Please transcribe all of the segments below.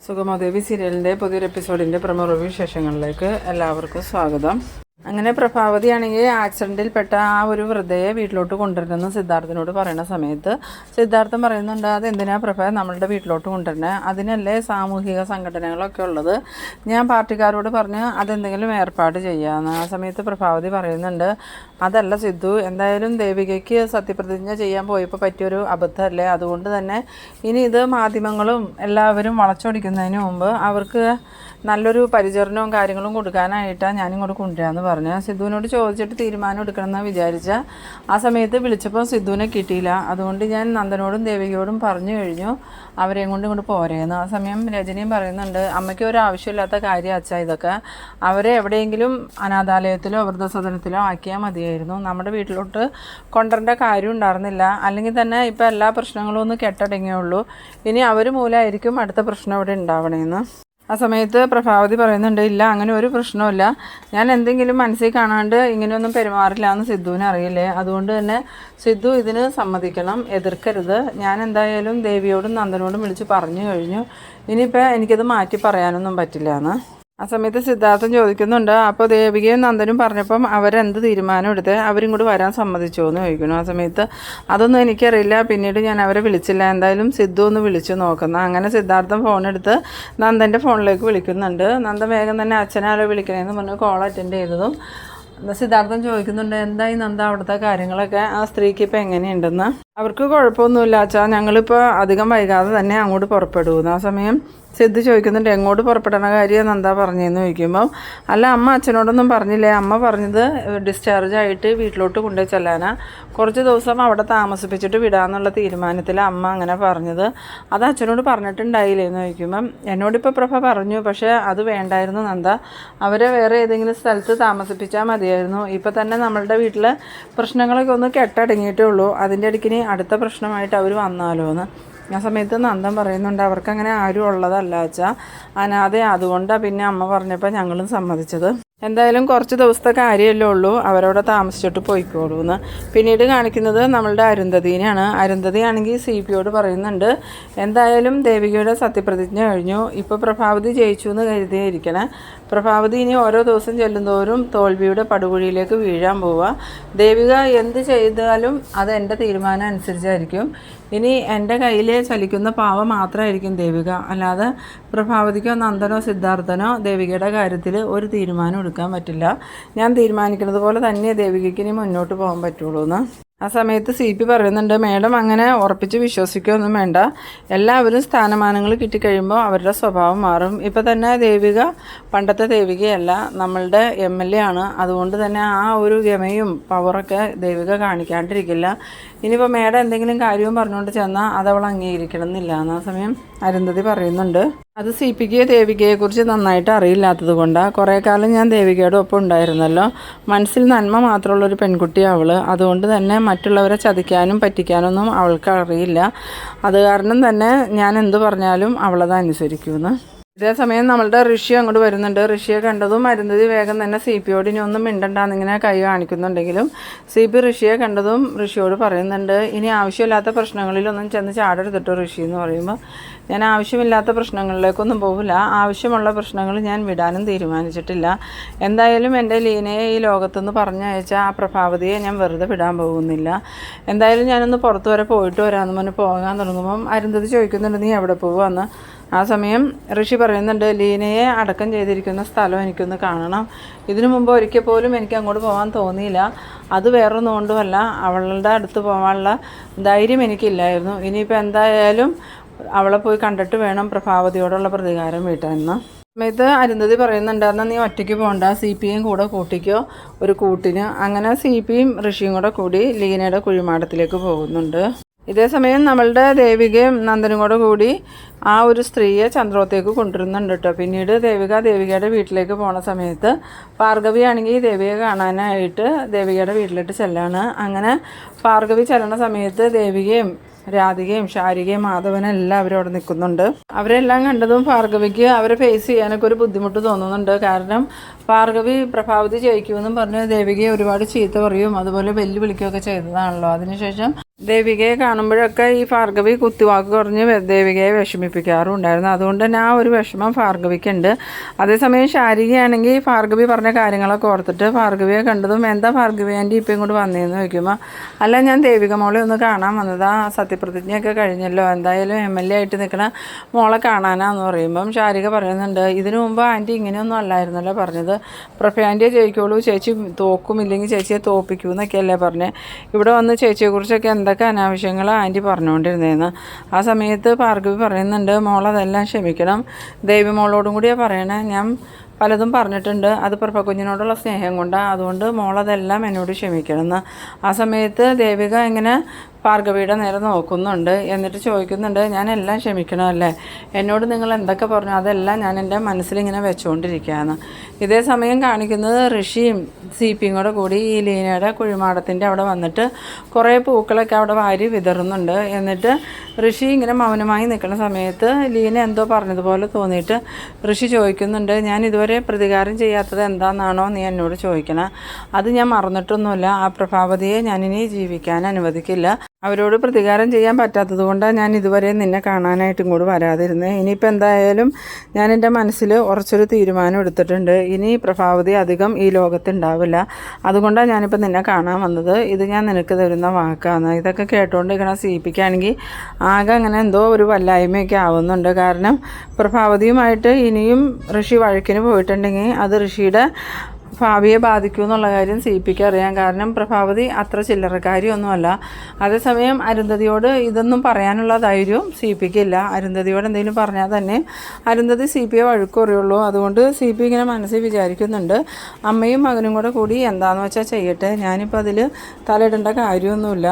സുഗമദേവി സീരിയലിൻ്റെ പുതിയൊരു എപ്പിസോഡിൻ്റെ promo review വിശേഷങ്ങളിലേക്ക് എല്ലാവർക്കും സ്വാഗതം. അങ്ങനെ പ്രഭാവതിയാണെങ്കിൽ ആക്സിഡൻറ്റിൽപ്പെട്ട ആ ഒരു വൃദ്ധയെ വീട്ടിലോട്ട് കൊണ്ടുവരണമെന്ന് സിദ്ധാർത്ഥനോട് പറയുന്ന സമയത്ത് സിദ്ധാർത്ഥൻ പറയുന്നുണ്ട്, അതെന്തിനാ പ്രഭ നമ്മളുടെ വീട്ടിലോട്ട് കൊണ്ടുവരണേ, അതിനല്ലേ സാമൂഹിക സംഘടനകളൊക്കെ ഉള്ളത്, ഞാൻ പാർട്ടിക്കാരോട് പറഞ്ഞ് അതെന്തെങ്കിലും ഏർപ്പാട് ചെയ്യാമെന്ന്. ആ സമയത്ത് പ്രഭാവതി പറയുന്നുണ്ട്, അതല്ല സിദ്ധു, എന്തായാലും ദേവികയ്ക്ക് സത്യപ്രതിജ്ഞ ചെയ്യാൻ പോയപ്പോൾ പറ്റിയൊരു അബദ്ധമല്ലേ, അതുകൊണ്ട് തന്നെ ഇനി ഇത് മാധ്യമങ്ങളും എല്ലാവരും വളച്ചൊടിക്കുന്നതിന് മുമ്പ് അവർക്ക് നല്ലൊരു പരിചരണവും കാര്യങ്ങളും കൊടുക്കാനായിട്ടാണ് ഞാനിങ്ങോട്ട് കൊണ്ടുവരാമെന്ന് പറഞ്ഞു. സിദ്ധുവിനോട് ചോദിച്ചിട്ട് തീരുമാനം എടുക്കണമെന്ന് വിചാരിച്ച ആ സമയത്ത് വിളിച്ചപ്പോൾ സിദ്ധുവിനെ കിട്ടിയില്ല. അതുകൊണ്ട് ഞാൻ നന്ദനോടും ദേവികയോടും പറഞ്ഞു കഴിഞ്ഞു അവരെയും കൊണ്ട് ഇങ്ങോട്ട് പോരേന്ന്. ആ സമയം രജനിയും പറയുന്നുണ്ട്, അമ്മയ്ക്ക് ഒരു ആവശ്യമില്ലാത്ത കാര്യം അച്ഛാ ഇതൊക്കെ, അവരെ എവിടെയെങ്കിലും അനാഥാലയത്തിലോ വൃദ്ധസദനത്തിലോ ആക്കിയാൽ മതിയായിരുന്നു, നമ്മുടെ വീട്ടിലോട്ട് കൊണ്ടുവരേണ്ട കാര്യം ഉണ്ടായിരുന്നില്ല. അല്ലെങ്കിൽ തന്നെ ഇപ്പോൾ എല്ലാ പ്രശ്നങ്ങളും ഒന്ന് കെട്ടടങ്ങിയുള്ളൂ, ഇനി അവർ മൂലമായിരിക്കും അടുത്ത പ്രശ്നം ഇവിടെ ഉണ്ടാവണേന്ന്. ആ സമയത്ത് പ്രഭാവതി പറയുന്നുണ്ട്, ഇല്ല അങ്ങനെ ഒരു പ്രശ്നമില്ല, ഞാൻ എന്തെങ്കിലും മനസ്സിൽ കാണാണ്ട് ഇങ്ങനെയൊന്നും പെരുമാറില്ല എന്ന് സിദ്ധുവിന് അറിയില്ലേ, അതുകൊണ്ട് തന്നെ സിദ്ധു ഇതിന് സമ്മതിക്കണം, എതിർക്കരുത്. ഞാൻ എന്തായാലും ദേവിയോടും നന്ദനോടും വിളിച്ച് പറഞ്ഞു കഴിഞ്ഞു, ഇനിയിപ്പോൾ എനിക്കത് മാറ്റി പറയാനൊന്നും പറ്റില്ല എന്ന്. ആ സമയത്ത് സിദ്ധാർത്ഥൻ ചോദിക്കുന്നുണ്ട്, അപ്പോൾ ദേവികയും നന്ദനും പറഞ്ഞപ്പം അവരെന്ത് തീരുമാനം എടുത്ത് അവരിങ്ങോട്ട് വരാൻ സമ്മതിച്ചോ എന്ന് ചോദിക്കുന്നു. ആ സമയത്ത് അതൊന്നും എനിക്കറിയില്ല, പിന്നീട് ഞാൻ അവരെ വിളിച്ചില്ല, എന്തായാലും സിദ്ധു ഒന്ന് വിളിച്ചു നോക്കുന്ന. അങ്ങനെ സിദ്ധാർത്ഥൻ ഫോണെടുത്ത് നന്ദൻ്റെ ഫോണിലേക്ക് വിളിക്കുന്നുണ്ട്. നന്ദൻ വേഗം തന്നെ അച്ഛനാരോ വിളിക്കണേന്ന് പറഞ്ഞ് കോൾ അറ്റൻഡ് ചെയ്തതും സിദ്ധാർത്ഥൻ ചോദിക്കുന്നുണ്ട്, എന്തായി നന്ദ അവിടുത്തെ കാര്യങ്ങളൊക്കെ, ആ സ്ത്രീക്ക് ഇപ്പം എങ്ങനെയുണ്ടെന്ന്. അവർക്ക് കുഴപ്പമൊന്നുമില്ല അച്ഛാ, ഞങ്ങളിപ്പോൾ അധികം വൈകാതെ തന്നെ അങ്ങോട്ട് പുറപ്പെടുന്നു. ആ സമയം സിദ്ധു ചോദിക്കുന്നുണ്ട്, എങ്ങോട്ട് പുറപ്പെടണ കാര്യം നന്ദ പറഞ്ഞതെന്ന് ചോദിക്കുമ്പം, അല്ല അമ്മ അച്ഛനോടൊന്നും പറഞ്ഞില്ലേ, അമ്മ പറഞ്ഞത് ഡിസ്ചാർജ് ആയിട്ട് വീട്ടിലോട്ട് കൊണ്ടുപോയി ചെല്ലാനാ, കുറച്ച് ദിവസം അവിടെ താമസിപ്പിച്ചിട്ട് വിടാമെന്നുള്ള തീരുമാനത്തിൽ അമ്മ അങ്ങനെ പറഞ്ഞത്, അത് അച്ഛനോട് പറഞ്ഞിട്ടുണ്ടായില്ലേ എന്ന് ചോദിക്കുമ്പം, എന്നോടിപ്പോൾ പ്രഭ പറഞ്ഞു, പക്ഷേ അത് വേണ്ടായിരുന്നു നന്ദ, അവരെ വേറെ ഏതെങ്കിലും സ്ഥലത്ത് താമസിപ്പിച്ചാൽ മതിയായിരുന്നു, ഇപ്പോൾ തന്നെ നമ്മളുടെ വീട്ടിലെ പ്രശ്നങ്ങളൊക്കെ ഒന്ന് കെട്ടടങ്ങിയിട്ടേ ഉള്ളൂ, അതിൻ്റെ ഇടയ്ക്കിനി അടുത്ത പ്രശ്നമായിട്ട് അവർ വന്നാലോ എന്ന്. ആ സമയത്ത് നന്ദൻ പറയുന്നുണ്ട്, അവർക്കങ്ങനെ ആരും ഉള്ളതല്ല വെച്ചാൽ അനാഥ, അതുകൊണ്ടാണ് പിന്നെ അമ്മ പറഞ്ഞപ്പോൾ ഞങ്ങളും സമ്മതിച്ചത്, എന്തായാലും കുറച്ച് ദിവസത്തെ കാര്യമല്ലേ ഉള്ളൂ, അവരവിടെ താമസിച്ചിട്ട് പോയിക്കോളൂ എന്ന്. പിന്നീട് കാണിക്കുന്നത് നമ്മളുടെ അരുന്ധതിനെയാണ്. അരുന്ധതി ആണെങ്കിൽ സി പിയോട് പറയുന്നുണ്ട്, എന്തായാലും ദേവികയുടെ സത്യപ്രതിജ്ഞ കഴിഞ്ഞു, ഇപ്പോൾ പ്രഭാവതി ജയിച്ചു എന്ന് കരുതിയിരിക്കണേ, പ്രഭാവതി ഇനി ഓരോ ദിവസം ചെല്ലുന്തോറും തോൽവിയുടെ പടുകുഴിയിലേക്ക് വീഴാൻ പോവുക, ദേവിക എന്ത് ചെയ്താലും അത് എൻ്റെ തീരുമാനം അനുസരിച്ചായിരിക്കും, ഇനി എൻ്റെ കയ്യിൽ ചലിക്കുന്ന പാവ മാത്രമായിരിക്കും ദേവിക, അല്ലാതെ പ്രഭാവതിക്കോ നന്ദനോ സിദ്ധാർത്ഥനോ ദേവികയുടെ കാര്യത്തിൽ ഒരു തീരുമാനം എടുക്കാൻ പറ്റില്ല, ഞാൻ തീരുമാനിക്കുന്നത് പോലെ തന്നെ ദേവികയ്ക്ക് ഇനി മുന്നോട്ട് പോകാൻ പറ്റുള്ളൂ എന്ന്. ആ സമയത്ത് സി പി പറയുന്നുണ്ട്, മേഡം അങ്ങനെ ഉറപ്പിച്ച് വിശ്വസിക്കുകയൊന്നും വേണ്ട, എല്ലാവരും സ്ഥാനമാനങ്ങൾ കിട്ടിക്കഴിയുമ്പോൾ അവരുടെ സ്വഭാവം മാറും, ഇപ്പോൾ തന്നെ ദേവിക പണ്ടത്തെ ദേവികയല്ല, നമ്മളുടെ MLA ആണ്, അതുകൊണ്ട് തന്നെ ആ ഒരു ഗമയും പവറൊക്കെ ദേവിക കാണിക്കാണ്ടിരിക്കില്ല, ഇനിയിപ്പോൾ മേഡം എന്തെങ്കിലും കാര്യവും പറഞ്ഞുകൊണ്ട് ചെന്നാൽ അതവൾ അംഗീകരിക്കണം എന്നില്ല എന്ന്. ആ സമയം അരുന്ധതി പറയുന്നുണ്ട്, അത് സി പിക്ക് ദേവികയെക്കുറിച്ച് നന്നായിട്ട് അറിയില്ലാത്തത് കൊണ്ടാണ്, കുറേ കാലം ഞാൻ ദേവികയുടെ ഒപ്പം ഉണ്ടായിരുന്നല്ലോ, മനസ്സിൽ നന്മ മാത്രമുള്ളൊരു പെൺകുട്ടിയാണ് അവൾ, അതുകൊണ്ട് തന്നെ മറ്റുള്ളവരെ ചതിക്കാനും പറ്റിക്കാനൊന്നും അവൾക്ക് അറിയില്ല, അത് കാരണം തന്നെ ഞാൻ എന്ത് പറഞ്ഞാലും അവളത് അനുസരിക്കുമെന്ന്. ഇതേസമയം നമ്മളുടെ ഋഷി അങ്ങോട്ട് വരുന്നുണ്ട്. ഋഷിയെ കണ്ടതും അരുന്ധതി വേഗം തന്നെ സി പിയോട് ഇനി ഒന്നും മിണ്ടണ്ടെന്നിങ്ങനെ കൈ കാണിക്കുന്നുണ്ടെങ്കിലും സി പി ഋഷിയെ കണ്ടതും ഋഷിയോട് പറയുന്നുണ്ട്, ഇനി ആവശ്യമില്ലാത്ത പ്രശ്നങ്ങളിലൊന്നും ചെന്ന് ചാടെടുത്തിട്ടോ ഋഷി എന്ന് പറയുമ്പോൾ, ഞാൻ ആവശ്യമില്ലാത്ത പ്രശ്നങ്ങളിലേക്കൊന്നും പോകില്ല, ആവശ്യമുള്ള പ്രശ്നങ്ങൾ ഞാൻ വിടാനും തീരുമാനിച്ചിട്ടില്ല, എന്തായാലും എൻ്റെ ലീനയെ ഈ ലോകത്തുനിന്ന് പറഞ്ഞയച്ച ആ പ്രഭാവതിയെ ഞാൻ വെറുതെ വിടാൻ പോകുന്നില്ല, എന്തായാലും ഞാനൊന്ന് പുറത്ത് വരെ പോയിട്ട് വരാമെന്ന് പറഞ്ഞ് പോകാൻ തുടങ്ങുമ്പം അരുന്ധതി ചോദിക്കുന്നുണ്ട്, നീ എവിടെ പോവാന്ന്. ആ സമയം ഋഷി പറയുന്നുണ്ട്, ലീനയെ അടക്കം ചെയ്തിരിക്കുന്ന സ്ഥലം എനിക്കൊന്ന് കാണണം, ഇതിനു മുമ്പ് ഒരിക്കൽ പോലും എനിക്ക് അങ്ങോട്ട് പോകാൻ തോന്നിയില്ല, അത് വേറൊന്നും കൊണ്ടുമല്ല, അവളുടെ അടുത്ത് പോകാനുള്ള ധൈര്യം എനിക്കില്ലായിരുന്നു, ഇനിയിപ്പോൾ എന്തായാലും അവളെ പോയി കണ്ടിട്ട് വേണം പ്രഭാവതിയോടുള്ള പ്രതികാരം വീട്ടാനെന്ന്. സമയത്ത് അരുന്ധതി പറയുന്നുണ്ട്, എന്നാൽ നീ ഒറ്റയ്ക്ക് പോകണ്ട, സി പിയും കൂടെ കൂട്ടിക്കോ ഒരു കൂട്ടിന്. അങ്ങനെ സി പിയും ഋഷിയും കൂടെ കൂടി ലീനയുടെ കുഴിമാടത്തിലേക്ക് പോകുന്നുണ്ട്. ഇതേസമയം നമ്മളുടെ ദേവികയും നന്ദനും കൂടെ കൂടി ആ ഒരു സ്ത്രീയെ ചന്ദ്രോത്തേക്ക് കൊണ്ടുവരുന്നുണ്ട് കേട്ടോ. പിന്നീട് ദേവികയുടെ വീട്ടിലേക്ക് പോണ സമയത്ത് ഭാർഗവിയാണെങ്കിൽ ദേവിയെ കാണാനായിട്ട് ദേവികയുടെ വീട്ടിലിട്ട് ചെല്ലാണ്. അങ്ങനെ ഭാർഗവി ചെല്ലണ സമയത്ത് ദേവികയും രാധികയും ശാരികയും മാധവനും എല്ലാവരും അവിടെ നിൽക്കുന്നുണ്ട്. അവരെല്ലാം കണ്ടതും ഭാർഗവിക്ക് അവരെ ഫേസ് ചെയ്യാനൊക്കെ ഒരു ബുദ്ധിമുട്ട് തോന്നുന്നുണ്ട്. കാരണം ഭാർഗവി പ്രഭാവതി ജയിക്കുമെന്നും പറഞ്ഞ് ദേവികയെ ഒരുപാട് ചീത്ത പറയും, അതുപോലെ വെല്ലുവിളിക്കുകയൊക്കെ ചെയ്തതാണല്ലോ. അതിനുശേഷം ദേവികയെ കാണുമ്പോഴൊക്കെ ഈ ഭാർഗവി കുത്തിവാക്ക് പറഞ്ഞ് ദേവികയെ വിഷമിപ്പിക്കാറുണ്ടായിരുന്നു. അതുകൊണ്ട് തന്നെ ആ ഒരു വിഷമം ഭാർഗവിക്കുണ്ട്. അതേസമയം ശാരികയാണെങ്കിൽ ഭാർഗവി പറഞ്ഞ കാര്യങ്ങളൊക്കെ ഓർത്തിട്ട് ഭാർഗവിയെ കണ്ടതും എന്താ ഭാർഗവി ആൻറ്റി ഇപ്പം ഇങ്ങോട്ട് വന്നതെന്ന് ചോദിക്കുമ്പോൾ, അല്ല ഞാൻ ദേവിക മോളെ ഒന്ന് കാണാൻ വന്നതാ, സത്യപ്രതിജ്ഞയൊക്കെ കഴിഞ്ഞല്ലോ, എന്തായാലും MLA ആയിട്ട് നിൽക്കണ മോളെ കാണാനാന്ന് പറയുമ്പം ശാരിക പറയുന്നുണ്ട്, ഇതിനു മുമ്പ് ആൻറ്റി ഇങ്ങനെയൊന്നും അല്ലായിരുന്നല്ലോ പറഞ്ഞത്, പ്രഭ ആൻറ്റിയെ ജയിക്കുള്ളൂ, ചേച്ചി തോക്കും, ഇല്ലെങ്കിൽ ചേച്ചിയെ തോപ്പിക്കൂ എന്നൊക്കെയല്ലേ പറഞ്ഞത്. ഇവിടെ വന്ന് ചേച്ചിയെക്കുറിച്ചൊക്കെ എന്തൊക്കെ അനാവശ്യങ്ങൾ ആൻറ്റി പറഞ്ഞുകൊണ്ടിരുന്നതെന്ന്. ആ സമയത്ത് ഭാർഗവി പറയുന്നുണ്ട്, മോളതെല്ലാം ക്ഷമിക്കണം, ദേവി മോളോടും കൂടിയാണ് പറയണേ, ഞാൻ പലതും പറഞ്ഞിട്ടുണ്ട്, അത് പ്രഭ കുഞ്ഞിനോടുള്ള സ്നേഹം കൊണ്ടാണ്, അതുകൊണ്ട് മോളതെല്ലാം എന്നോട് ക്ഷമിക്കണമെന്ന്. ആ സമയത്ത് ദേവിക ഇങ്ങനെ ഭാർഗവിയുടെ നേരെ നോക്കുന്നുണ്ട്. എന്നിട്ട് ചോദിക്കുന്നുണ്ട്, ഞാൻ എല്ലാം ക്ഷമിക്കണമല്ലേ, എന്നോട് നിങ്ങൾ എന്തൊക്കെ പറഞ്ഞു അതെല്ലാം ഞാൻ എൻ്റെ മനസ്സിലിങ്ങനെ വെച്ചുകൊണ്ടിരിക്കുകയാണ്. ഇതേ സമയം കാണിക്കുന്നത് ഋഷിയും CPയും കൂടെ കൂടി ഈ ലീനയുടെ കുഴിമാടത്തിൻ്റെ അവിടെ വന്നിട്ട് കുറേ പൂക്കളൊക്കെ അവിടെ വാരി വിതറുന്നുണ്ട്. എന്നിട്ട് ഋഷി ഇങ്ങനെ മൗനമായി നിൽക്കുന്ന സമയത്ത് ലീന എന്തോ പറഞ്ഞതുപോലെ തോന്നിയിട്ട് ഋഷി ചോദിക്കുന്നുണ്ട്, ഞാൻ ഇതുവരെ പ്രതികാരം ചെയ്യാത്തത് എന്താണെന്നാണോ നീ എന്നോട് ചോദിക്കണം? അത് ഞാൻ മറന്നിട്ടൊന്നുമില്ല, ആ പ്രഭാവതിയെ ഞാനിനി ജീവിക്കാൻ അനുവദിക്കില്ല, അവരോട് പ്രതികാരം ചെയ്യാൻ പറ്റാത്തത് കൊണ്ടാണ് ഞാൻ ഇതുവരെ നിന്നെ കാണാനായിട്ടും കൂടി വരാതിരുന്നത്. ഇനിയിപ്പോൾ എന്തായാലും ഞാൻ എൻ്റെ മനസ്സിൽ ഉറച്ചൊരു തീരുമാനം എടുത്തിട്ടുണ്ട്, ഇനി പ്രഭാവതി അധികം ഈ ലോകത്തുണ്ടാവില്ല, അതുകൊണ്ടാണ് ഞാനിപ്പോൾ നിന്നെ കാണാൻ വന്നത്, ഇത് ഞാൻ നിനക്ക് തരുന്ന വാക്കാണ്. ഇതൊക്കെ കേട്ടുകൊണ്ടിരിക്കണം CPക്കാണെങ്കിൽ ആകെ അങ്ങനെ എന്തോ ഒരു വല്ലായ്മയൊക്കെ ആവുന്നുണ്ട്. കാരണം പ്രഭാവതിയുമായിട്ട് ഇനിയും ഋഷി വഴക്കിന് പോയിട്ടുണ്ടെങ്കിൽ അത് ഋഷിയുടെ ഭാവിയെ ബാധിക്കൂ എന്നുള്ള കാര്യം CPക്ക് അറിയാം. കാരണം പ്രഭാവതി അത്ര ചില്ലറക്കാരിയൊന്നുമല്ല. അതേസമയം അരുന്ധതിയോട് ഇതൊന്നും പറയാനുള്ള ധൈര്യവും CPക്ക് ഇല്ല. അരുന്ധതിയോട് എന്തെങ്കിലും പറഞ്ഞാൽ തന്നെ അരുന്ധതി CPയെ വഴക്കുറയുള്ളൂ. അതുകൊണ്ട് CP ഇങ്ങനെ മനസ്സിൽ വിചാരിക്കുന്നുണ്ട്, അമ്മയും മകനും കൂടെ കൂടി എന്താണെന്ന് വെച്ചാൽ ചെയ്യട്ടെ, ഞാനിപ്പോൾ അതിൽ തലയിടേണ്ട കാര്യമൊന്നുമില്ല.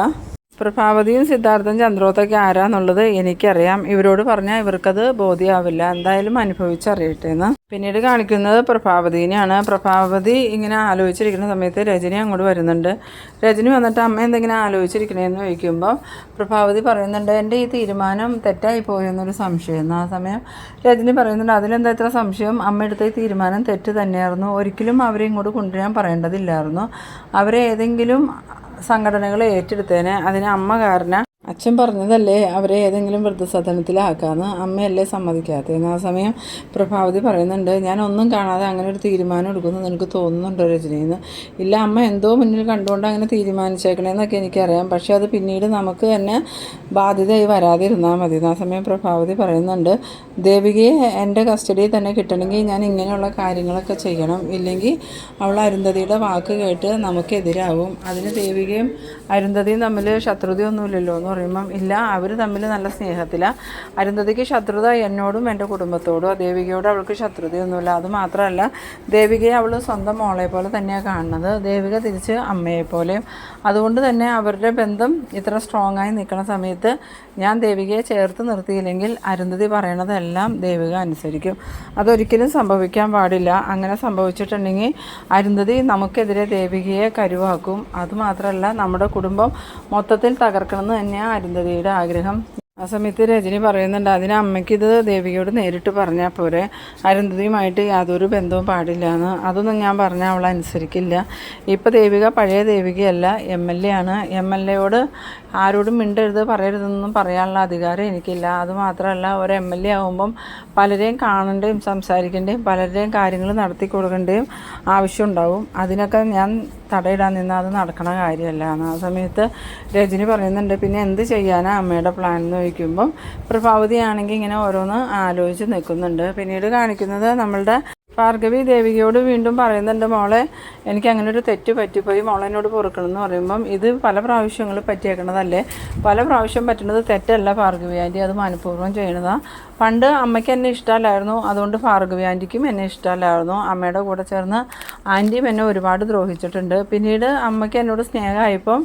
പ്രഭാവതിയും സിദ്ധാർത്ഥൻ ചന്ദ്രോത്തൊക്കെ ആരാന്നുള്ളത് എനിക്കറിയാം, ഇവരോട് പറഞ്ഞാൽ ഇവർക്കത് ബോധ്യമാവില്ല, എന്തായാലും അനുഭവിച്ചറിയട്ടെ എന്ന്. പിന്നീട് കാണിക്കുന്നത് പ്രഭാവതിനെയാണ്. പ്രഭാവതി ഇങ്ങനെ ആലോചിച്ചിരിക്കുന്ന സമയത്ത് രജനി അങ്ങോട്ട് വരുന്നുണ്ട്. രജനി വന്നിട്ട് അമ്മ എന്തെങ്കിലും ആലോചിച്ചിരിക്കണേന്ന് ചോദിക്കുമ്പോൾ പ്രഭാവതി പറയുന്നുണ്ട്, എൻ്റെ ഈ തീരുമാനം തെറ്റായി പോയെന്നൊരു സംശയം. ആ സമയം രജനി പറയുന്നുണ്ട്, അതിലെന്താ ഇത്ര സംശയം, അമ്മ എടുത്ത ഈ തീരുമാനം തെറ്റ് തന്നെയായിരുന്നു, ഒരിക്കലും അവരെ ഇങ്ങോട്ട് കൊണ്ടുവരാൻ പറയേണ്ടതില്ലായിരുന്നു, അവരെ ഏതെങ്കിലും സംഘടനകൾ ഏറ്റെടുത്തേനെ, അതിന് അമ്മ കാരണം അച്ഛൻ പറഞ്ഞതല്ലേ അവരെ ഏതെങ്കിലും വൃദ്ധസദനത്തിലാക്കാമെന്ന്, അമ്മയല്ലേ സമ്മതിക്കാത്തതെന്ന്. ആ സമയം പ്രഭാവതി പറയുന്നുണ്ട്, ഞാൻ ഒന്നും കാണാതെ അങ്ങനെ ഒരു തീരുമാനം എടുക്കുമെന്ന് നിനക്ക് തോന്നുന്നുണ്ടോ രജനിന്ന്? ഇല്ല, അമ്മ എന്തോ മുന്നിൽ കണ്ടുകൊണ്ട് അങ്ങനെ തീരുമാനിച്ചേക്കണേന്നൊക്കെ എനിക്കറിയാം, പക്ഷേ അത് പിന്നീട് നമുക്ക് തന്നെ ബാധ്യതയായി വരാതിരുന്നാൽ മതി. ആ സമയം പ്രഭാവതി പറയുന്നുണ്ട്, ദേവികയെ എൻ്റെ കസ്റ്റഡിയിൽ തന്നെ കിട്ടണമെങ്കിൽ ഞാൻ ഇങ്ങനെയുള്ള കാര്യങ്ങളൊക്കെ ചെയ്യണം, ഇല്ലെങ്കിൽ അവൾ അരുന്ധതിയുടെ വാക്ക് കേട്ട് നമുക്കെതിരാവും. അതിന് ദേവികയും അരുന്ധതിയും തമ്മിൽ ശത്രുതയൊന്നുമില്ലല്ലോ എന്ന് പറയുമ്പം, ഇല്ല, അവർ തമ്മിൽ നല്ല സ്നേഹത്തിലാണ്, അരുന്ധതിക്ക് ശത്രുത എന്നോടും എൻ്റെ കുടുംബത്തോടും, ദേവികയോട് അവൾക്ക് ശത്രുതയൊന്നുമില്ല. അതുമാത്രമല്ല ദേവികയെ അവൾ സ്വന്തം മോളെ പോലെ തന്നെയാണ് കാണുന്നത്, ദേവിക തിരിച്ച് അമ്മയെപ്പോലെയും. അതുകൊണ്ട് തന്നെ അവരുടെ ബന്ധം ഇത്ര സ്ട്രോങ് ആയി നിൽക്കുന്ന സമയത്ത് ഞാൻ ദേവികയെ ചേർത്ത് നിർത്തിയില്ലെങ്കിൽ അരുന്ധതി പറയണതെല്ലാം ദേവിക അനുസരിക്കും. അതൊരിക്കലും സംഭവിക്കാൻ പാടില്ല. അങ്ങനെ സംഭവിച്ചിട്ടുണ്ടെങ്കിൽ അരുന്ധതി നമുക്കെതിരെ ദേവികയെ കരുവാക്കും. അതുമാത്രമല്ല നമ്മുടെ കുടുംബം മൊത്തത്തിൽ തകർക്കണമെന്ന് തന്നെയാണ് അരുന്ധതിയുടെ ആഗ്രഹം. ആ സമയത്ത് രജനി പറയുന്നുണ്ട്, അതിന് അമ്മയ്ക്കിത് ദേവികയോട് നേരിട്ട് പറഞ്ഞാൽ പോരെ, അരുന്ധതിയുമായിട്ട് യാതൊരു ബന്ധവും പാടില്ല എന്ന്. അതൊന്നും ഞാൻ പറഞ്ഞാൽ അവൾ അനുസരിക്കില്ല. ഇപ്പോൾ ദേവിക പഴയ ദേവികയല്ല, MLA ആണ്. MLAയോട് ആരോടും മിണ്ടരുത് പറയരുതെന്നൊന്നും പറയാനുള്ള അധികാരം എനിക്കില്ല. അതുമാത്രമല്ല ഒരു MLA ആകുമ്പം പലരെയും കാണേണ്ടയും സംസാരിക്കേണ്ടയും പലരുടെയും കാര്യങ്ങൾ നടത്തി കൊടുക്കേണ്ടയും ആവശ്യമുണ്ടാവും. അതിനൊക്കെ ഞാൻ തടയിടാൻ നിന്നാൽ അത് നടക്കണ കാര്യമല്ല. ആ സമയത്ത് രജനി പറയുന്നുണ്ട്, പിന്നെ എന്ത് ചെയ്യാനാണ് അമ്മയുടെ പ്ലാൻ എന്ന് ചോദിക്കുമ്പം പ്രഭാവതിയാണെങ്കിൽ ഇങ്ങനെ ഓരോന്ന് ആലോചിച്ച് നിൽക്കുന്നുണ്ട്. പിന്നീട് കാണിക്കുന്നത് നമ്മളുടെ ഭാർഗവി ദേവികയോട് വീണ്ടും പറയുന്നുണ്ട്, മോളെ എനിക്ക് അങ്ങനെ ഒരു തെറ്റ് പറ്റിപ്പോയി, മോളെ എന്നോട് പൊറുക്കണമെന്ന് പറയുമ്പം, ഇത് പല പ്രാവശ്യങ്ങൾ പറ്റിയേക്കണതല്ലേ, പല പ്രാവശ്യം പറ്റുന്നത് തെറ്റല്ല ഭാർഗവി ആൻറ്റി, അത് മനഃപൂർവ്വം ചെയ്യണതാണ്. പണ്ട് അമ്മയ്ക്ക് എന്നെ ഇഷ്ടമല്ലായിരുന്നു, അതുകൊണ്ട് ഭാർഗവി ആൻറ്റിക്കും എന്നെ ഇഷ്ടമല്ലായിരുന്നു, അമ്മയുടെ കൂടെ ചേർന്ന് ആൻറ്റിയും എന്നെ ഒരുപാട് ദ്രോഹിച്ചിട്ടുണ്ട്. പിന്നീട് അമ്മയ്ക്ക് എന്നോട് സ്നേഹമായപ്പം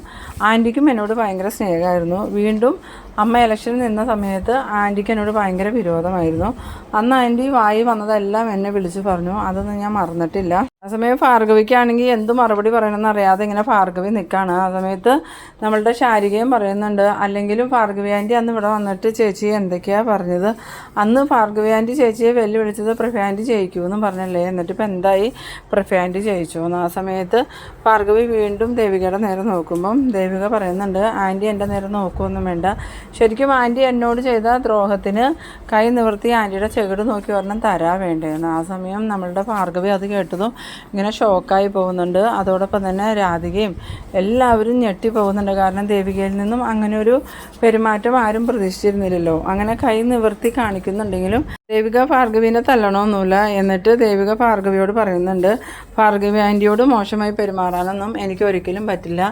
ആൻറ്റിക്കും എന്നോട് ഭയങ്കര സ്നേഹമായിരുന്നു. വീണ്ടും അമ്മ ഇലക്ഷനിൽ നിന്ന സമയത്ത് ആൻറ്റിക്ക് എന്നോട് ഭയങ്കര വിരോധമായിരുന്നു. അന്ന് ആൻറ്റി വായി വന്നതെല്ലാം എന്നെ വിളിച്ച് പറഞ്ഞു, അതൊന്നും ഞാൻ മറന്നിട്ടില്ല. ആ സമയം ഭാർഗവിക്കാണെങ്കിൽ എന്ത് മറുപടി പറയണമെന്ന് അറിയാതെ ഇങ്ങനെ ഭാർഗവി നിൽക്കുകയാണ്. ആ സമയത്ത് നമ്മളുടെ ശാരികയും പറയുന്നുണ്ട്, അല്ലെങ്കിലും ഭാർഗവി ആൻറ്റി അന്ന് ഇവിടെ വന്നിട്ട് ചേച്ചി എന്തൊക്കെയാണ് പറഞ്ഞത്, അന്ന് ഭാർഗവി ആൻറ്റി ചേച്ചിയെ വെല്ലുവിളിച്ചത് പ്രഭ ആൻറ്റി ജയിക്കുമെന്ന് പറഞ്ഞല്ലേ, എന്നിട്ട് ഇപ്പം എന്തായി, പ്രഭ ആൻറ്റി ജയിച്ചു എന്ന്. ആ സമയത്ത് ഭാർഗവി വീണ്ടും ദേവികയുടെ നേരെ നോക്കുമ്പം ദേവിക പറയുന്നുണ്ട്, ആൻറ്റി എൻ്റെ നേരെ നോക്കുമൊന്നും വേണ്ട, ശരിക്കും ആൻറ്റി എന്നോട് ചെയ്ത ദ്രോഹത്തിന് കൈ നിവർത്തി ആൻറ്റിയുടെ ചെകിട് നോക്കി ഒരെണ്ണം തരാ വേണ്ടതെന്ന്. ആ സമയം നമ്മളുടെ ഭാർഗവി അത് കേട്ടതും ഇങ്ങനെ ഷോക്കായി പോകുന്നുണ്ട്. അതോടൊപ്പം തന്നെ രാധികയും എല്ലാവരും ഞെട്ടിപ്പോകുന്നുണ്ട്. കാരണം ദേവികയിൽ നിന്നും അങ്ങനെ ഒരു പെരുമാറ്റം ആരും പ്രതീക്ഷിച്ചിരുന്നില്ലല്ലോ. അങ്ങനെ കൈ നിവർത്തി കാണിക്കുന്നുണ്ടെങ്കിലും ദേവിക ഭാർഗവീനെ തല്ലണമൊന്നുമില്ല. എന്നിട്ട് ദേവിക ഭാർഗവിയോട് പറയുന്നുണ്ട്, ഭാർഗവി ആൻറ്റിയോട് മോശമായി പെരുമാറാനൊന്നും എനിക്ക് ഒരിക്കലും പറ്റില്ല,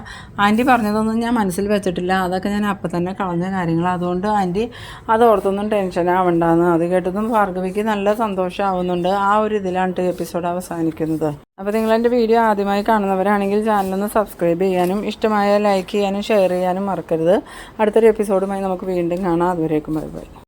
ആൻറ്റി പറഞ്ഞതൊന്നും ഞാൻ മനസ്സിൽ വെച്ചിട്ടില്ല, അതൊക്കെ ഞാൻ അപ്പം തന്നെ കളഞ്ഞ കാര്യങ്ങൾ, അതുകൊണ്ട് ആൻറ്റി അതോർത്തൊന്നും ടെൻഷൻ ആവണ്ടെന്ന്. അത് കേട്ടതും ഭാർഗവിക്ക് നല്ല സന്തോഷമാവുന്നുണ്ട്. ആ ഒരു ഇതിലാണ് എപ്പിസോഡ് അവസാനിക്കുന്നത്. അപ്പോൾ നിങ്ങളെൻ്റെ വീഡിയോ ആദ്യമായി കാണുന്നവരാണെങ്കിൽ ചാനലൊന്ന് സബ്സ്ക്രൈബ് ചെയ്യാനും ഇഷ്ടമായ ലൈക്ക് ചെയ്യാനും ഷെയർ ചെയ്യാനും മറക്കരുത്. അടുത്തൊരു എപ്പിസോഡുമായി നമുക്ക് വീണ്ടും കാണാം. അതുവരേക്കും ബൈ ബൈ.